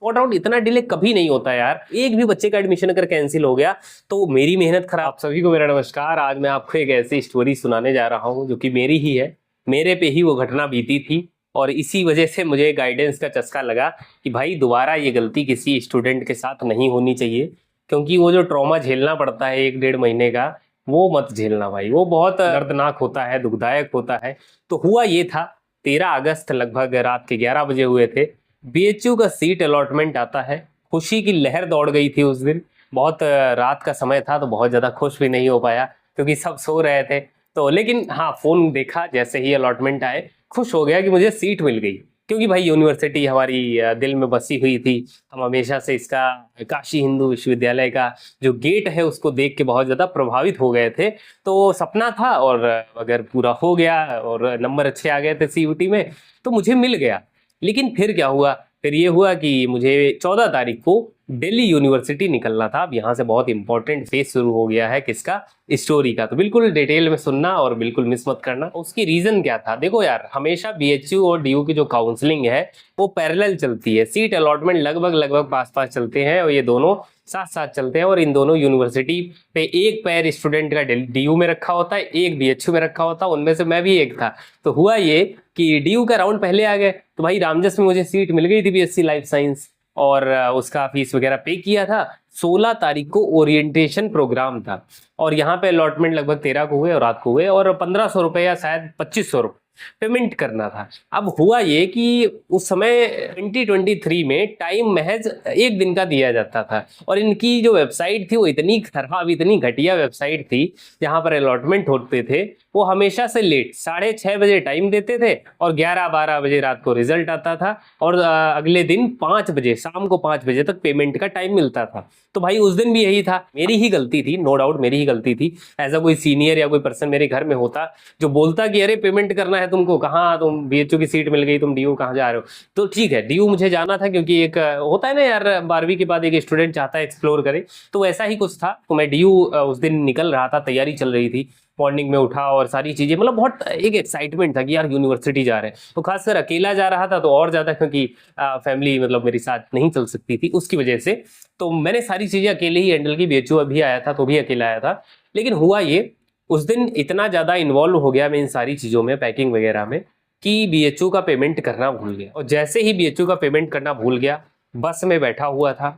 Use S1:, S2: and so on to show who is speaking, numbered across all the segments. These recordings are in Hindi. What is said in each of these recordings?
S1: स्पॉट आउट इतना डिले कभी नहीं होता यार। एक भी बच्चे का एडमिशन अगर कैंसिल हो गया तो मेरी मेहनत खराब। आप सभी को मेरा नमस्कार। आज मैं आपको एक ऐसी स्टोरी सुनाने जा रहा हूँ जो कि मेरी ही है, मेरे पे ही वो घटना बीती थी और इसी वजह से मुझे गाइडेंस का चस्का लगा कि भाई दोबारा ये गलती किसी स्टूडेंट के साथ नहीं होनी चाहिए। क्योंकि वो जो ट्रॉमा झेलना पड़ता है 1-1.5 महीने का, वो मत झेलना भाई, वो बहुत दर्दनाक होता है, दुखदायक होता है। तो हुआ ये था, 13 अगस्त लगभग रात के 11 बजे हुए थे। बीएचयू का सीट अलॉटमेंट आता है। खुशी की लहर दौड़ गई थी उस दिन। बहुत रात का समय था तो बहुत ज़्यादा खुश भी नहीं हो पाया क्योंकि सब सो रहे थे। तो लेकिन हाँ, फ़ोन देखा जैसे ही अलॉटमेंट आए, खुश हो गया कि मुझे सीट मिल गई। क्योंकि भाई यूनिवर्सिटी हमारी दिल में बसी हुई थी। हम हमेशा से इसका काशी हिंदू विश्वविद्यालय का जो गेट है उसको देख के बहुत ज़्यादा प्रभावित हो गए थे। तो सपना था और अगर पूरा हो गया और नंबर अच्छे आ गए थे सीयूटी में तो मुझे मिल गया। लेकिन फिर क्या हुआ? फिर ये हुआ कि मुझे 14 तारीख को दिल्ली यूनिवर्सिटी निकलना था। अब यहाँ से बहुत इंपॉर्टेंट फेज शुरू हो गया है किसका? स्टोरी का। तो बिल्कुल डिटेल में सुनना और बिल्कुल मिस मत करना। उसकी रीजन क्या था? देखो यार, हमेशा बीएचयू और डीयू की जो काउंसलिंग है वो पैरेलल चलती है। सीट अलॉटमेंट लगभग लगभग पास पास चलते हैं और ये दोनों साथ साथ चलते हैं। और इन दोनों यूनिवर्सिटी पे एक पैर स्टूडेंट का डीयू में रखा होता है, एक बीएचयू में रखा होता है। उनमें से मैं भी एक था। तो हुआ ये कि डीयू का राउंड पहले आ गए तो भाई रामजस में मुझे सीट मिल गई थी बीएससी लाइफ साइंस और उसका फीस वगैरह पे किया था। 16 तारीख को ओरिएंटेशन प्रोग्राम था और यहाँ पे अलॉटमेंट लगभग 13 को हुए और रात को हुए और 1500 रुपये या शायद 2500 रुपये पेमेंट करना था। अब हुआ ये कि उस समय 2023 में टाइम महज एक दिन का दिया जाता था और इनकी जो वेबसाइट थी वो इतनी खराब, इतनी घटिया वेबसाइट थी। जहाँ पर अलॉटमेंट होते थे वो हमेशा से लेट 6:30 बजे टाइम देते थे और 11-12 बजे रात को रिजल्ट आता था और अगले दिन 5 बजे, शाम को 5 बजे तक पेमेंट का टाइम मिलता था। तो भाई उस दिन भी यही था। मेरी ही गलती थी, नो डाउट मेरी ही गलती थी। ऐसा कोई सीनियर या कोई पर्सन मेरे घर में होता जो बोलता कि अरे पेमेंट करना है तुमको, कहाँ तुम बीएचयू की सीट मिल गई, तुम डीयू कहाँ जा रहे हो? तो ठीक है, डीयू मुझे जाना था क्योंकि एक होता है ना यार, 12वीं के बाद एक स्टूडेंट चाहता है एक्सप्लोर करे, तो ऐसा ही कुछ था। तो मैं डीयू उस दिन निकल रहा था, तैयारी चल रही थी। मॉर्निंग में उठा और सारी चीजें, मतलब बहुत एक एक्साइटमेंट था कि यार यूनिवर्सिटी जा रहे हैं। तो खासकर अकेला जा रहा था तो और ज्यादा, क्योंकि फैमिली मतलब मेरे साथ नहीं चल सकती थी उसकी वजह से। तो मैंने सारी चीजें अकेले ही हैंडल की। बीएचयू अभी आया था तो भी अकेला आया था। लेकिन हुआ ये, उस दिन इतना ज्यादा इन्वॉल्व हो गया मैं इन सारी चीजों में, पैकिंग वगैरह में, कि बीएचयू का पेमेंट करना भूल गया। और जैसे ही बीएचयू का पेमेंट करना भूल गया, बस में बैठा हुआ था,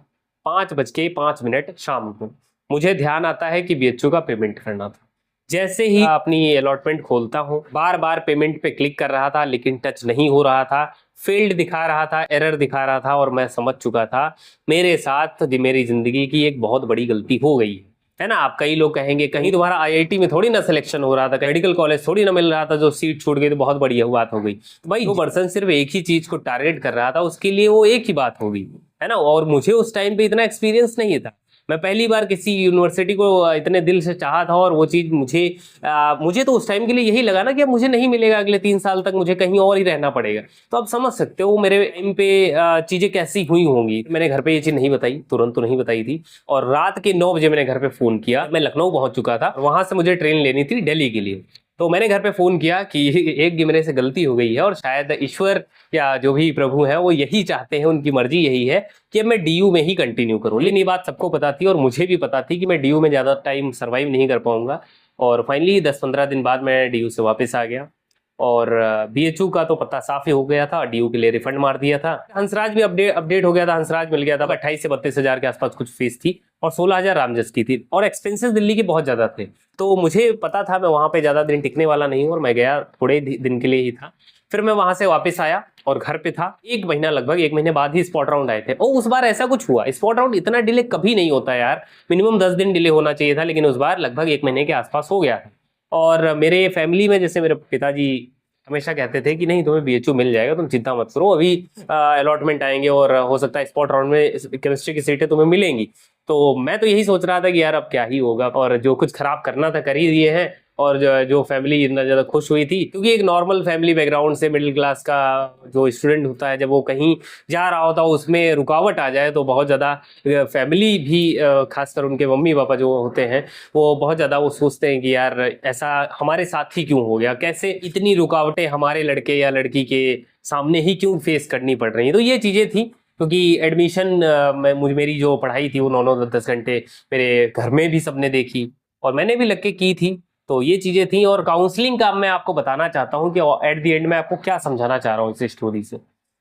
S1: 5:05 शाम को मुझे ध्यान आता है कि बीएचयू का पेमेंट करना था। जैसे ही अपनी अलॉटमेंट खोलता हूँ, बार बार पेमेंट पे क्लिक कर रहा था लेकिन टच नहीं हो रहा था, फेल्ड दिखा रहा था, एरर दिखा रहा था और मैं समझ चुका था मेरे साथ मेरी जिंदगी की एक बहुत बड़ी गलती हो गई है ना। आप कई लोग कहेंगे कहीं तुम्हारा आईआईटी में थोड़ी ना सिलेक्शन हो रहा था, मेडिकल कॉलेज थोड़ी ना मिल रहा था जो सीट छूट गई तो बहुत बड़ी बात हो गई। तो भाई वो पर्सन सिर्फ एक ही चीज को टारगेट कर रहा था, उसके लिए वो एक ही बात हो गई है ना। और मुझे उस टाइम पे इतना एक्सपीरियंस नहीं था। मैं पहली बार किसी यूनिवर्सिटी को इतने दिल से चाहा था और वो चीज़ मुझे तो उस टाइम के लिए यही लगा ना कि अब मुझे नहीं मिलेगा, अगले 3 साल तक मुझे कहीं और ही रहना पड़ेगा। तो आप समझ सकते हो मेरे टाइम पे चीज़ें कैसी हुई होंगी। मैंने घर पे ये चीज़ नहीं बताई, तुरंत तो नहीं बताई थी। और रात के 9 बजे मैंने घर पे फ़ोन किया। मैं लखनऊ पहुंच चुका था, वहां से मुझे ट्रेन लेनी थी दिल्ली के लिए। तो मैंने घर पे फ़ोन किया कि एक मेरे से गलती हो गई है और शायद ईश्वर या जो भी प्रभु है वो यही चाहते हैं, उनकी मर्जी यही है कि मैं डीयू में ही कंटिन्यू करूं। लेकिन ये बात सबको पता थी और मुझे भी पता थी कि मैं डीयू में ज़्यादा टाइम सर्वाइव नहीं कर पाऊंगा। और फाइनली 10-15 दिन बाद मैं डीयू से वापस आ गया और बीएचयू का तो पता साफ ही हो गया था, डीयू के लिए रिफंड मार दिया था। हंसराज भी अपडेट हो गया था, हंसराज मिल गया था। 28 से 32 हजार के आसपास कुछ फीस थी और 16,000 रामजस की थी और एक्सपेंसेस दिल्ली के बहुत ज़्यादा थे। तो मुझे पता था मैं वहाँ पे ज़्यादा दिन टिकने वाला नहीं हूँ और मैं गया थोड़े दिन के लिए ही था। फिर मैं वहाँ से वापस आया और घर पे था। 1 महीना, लगभग 1 महीने बाद ही स्पॉट राउंड आए थे। और उस बार ऐसा कुछ हुआ, स्पॉट राउंड इतना डिले कभी नहीं होता यार, मिनिमम 10 दिन डिले होना चाहिए था, लेकिन उस बार लगभग 1 महीने के आसपास हो गया था। और मेरे फैमिली में जैसे मेरे पिताजी हमेशा कहते थे कि नहीं तुम्हें बीएचयू मिल जाएगा, तुम चिंता मत करो, अभी अलॉटमेंट आएंगे और हो सकता है स्पॉट राउंड में केमिस्ट्री की सीटें तुम्हें मिलेंगी। तो मैं तो यही सोच रहा था कि यार अब क्या ही होगा, और जो कुछ खराब करना था कर ही दिए हैं। और जो फैमिली इतना ज़्यादा खुश हुई थी, क्योंकि एक नॉर्मल फैमिली बैकग्राउंड से मिडिल क्लास का जो स्टूडेंट होता है, जब वो कहीं जा रहा होता है उसमें रुकावट आ जाए तो बहुत ज़्यादा फैमिली भी, खासकर उनके मम्मी पापा जो होते हैं वो बहुत ज़्यादा वो सोचते हैं कि यार ऐसा हमारे साथ ही क्यों हो गया, कैसे इतनी रुकावटें हमारे लड़के या लड़की के सामने ही क्यों फेस करनी पड़ रही हैं। तो ये चीज़ें थी क्योंकि एडमिशन मुझे मेरी जो पढ़ाई थी वो 9-9 10 घंटे मेरे घर में भी सबने देखी और मैंने भी लग के की थी। तो ये चीजें थी और काउंसलिंग का मैं आपको बताना चाहता हूँ कि एट द एंड में आपको क्या समझाना चाह रहा हूँ इस स्टोरी से।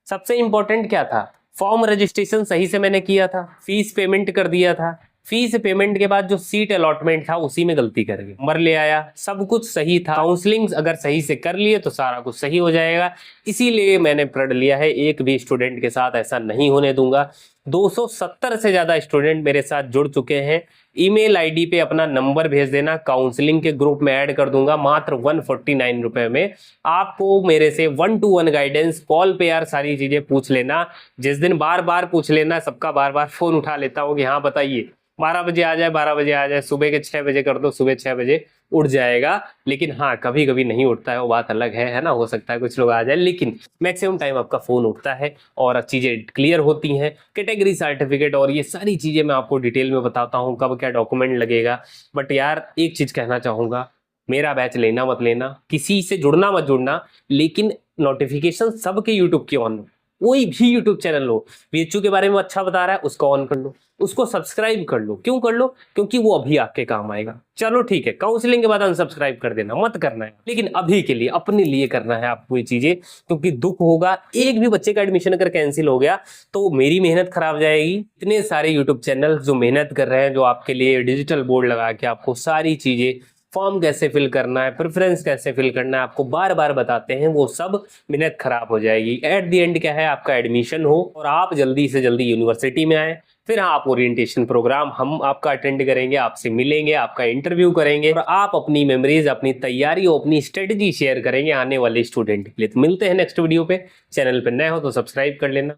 S1: सबसे इंपॉर्टेंट क्या था, फॉर्म रजिस्ट्रेशन सही से मैंने किया था, फीस पेमेंट कर दिया था, फीस पेमेंट के बाद जो सीट अलॉटमेंट था उसी में गलती कर गई, नंबर ले आया, सब कुछ सही था। काउंसलिंग अगर सही से कर लिए तो सारा कुछ सही हो जाएगा। इसीलिए मैंने प्रण लिया है एक भी स्टूडेंट के साथ ऐसा नहीं होने दूंगा। 270 से ज्यादा स्टूडेंट मेरे साथ जुड़ चुके हैं। ईमेल आईडी पे अपना नंबर भेज देना, काउंसलिंग के ग्रुप में ऐड कर दूंगा मात्र 149 रुपए में। आपको मेरे से 1-to-1 गाइडेंस कॉल पे यार सारी चीजें पूछ लेना। जिस दिन बार बार पूछ लेना, सबका बार बार फोन उठा लेता हूँ कि हाँ बताइए, 12 बजे आ जाए, 12 बजे आ जाए, सुबह के 6 बजे कर दो, सुबह 6 बजे उठ जाएगा। लेकिन हाँ कभी कभी नहीं उठता है, वो बात अलग है ना, हो सकता है कुछ लोग आ जाए, लेकिन मैक्सिमम टाइम आपका फोन उठता है और चीजें क्लियर होती हैं। कैटेगरी सर्टिफिकेट और ये सारी चीजें मैं आपको डिटेल में बताता हूँ, कब क्या डॉक्यूमेंट लगेगा। बट यार एक चीज कहना चाहूंगा, मेरा बैच लेना मत लेना, किसी से जुड़ना मत जुड़ना, लेकिन नोटिफिकेशन सबके यूट्यूब की ऑन, कोई भी यूट्यूब चैनल लो, बीएचयू के बारे में अच्छा बता रहा है उसको ऑन कर लो, उसको सब्सक्राइब कर लो। क्यों कर लो? क्योंकि वो अभी आपके काम आएगा। चलो ठीक है, काउंसलिंग के बाद अनसब्सक्राइब कर देना, मत करना है, लेकिन अभी के लिए अपने लिए करना है आपको ये चीजें, क्योंकि दुख होगा। एक भी बच्चे का एडमिशन अगर कैंसिल हो गया तो मेरी मेहनत खराब जाएगी। इतने सारे यूट्यूब चैनल जो मेहनत कर रहे हैं, जो आपके लिए डिजिटल बोर्ड लगा के आपको सारी चीजें, फॉर्म कैसे फिल करना है, प्रेफरेंस कैसे फिल करना है, आपको बार बार बताते हैं, वो सब मेहनत खराब हो जाएगी। एट द एंड क्या है, आपका एडमिशन हो और आप जल्दी से जल्दी यूनिवर्सिटी में आए, फिर आप ओरिएंटेशन प्रोग्राम हम आपका अटेंड करेंगे, आपसे मिलेंगे, आपका इंटरव्यू करेंगे और आप अपनी मेमोरीज, अपनी तैयारी और अपनी स्ट्रेटजी शेयर करेंगे आने वाले स्टूडेंट के लिए। तो मिलते हैं नेक्स्ट वीडियो पे। चैनल पे नए हो तो सब्सक्राइब कर लेना।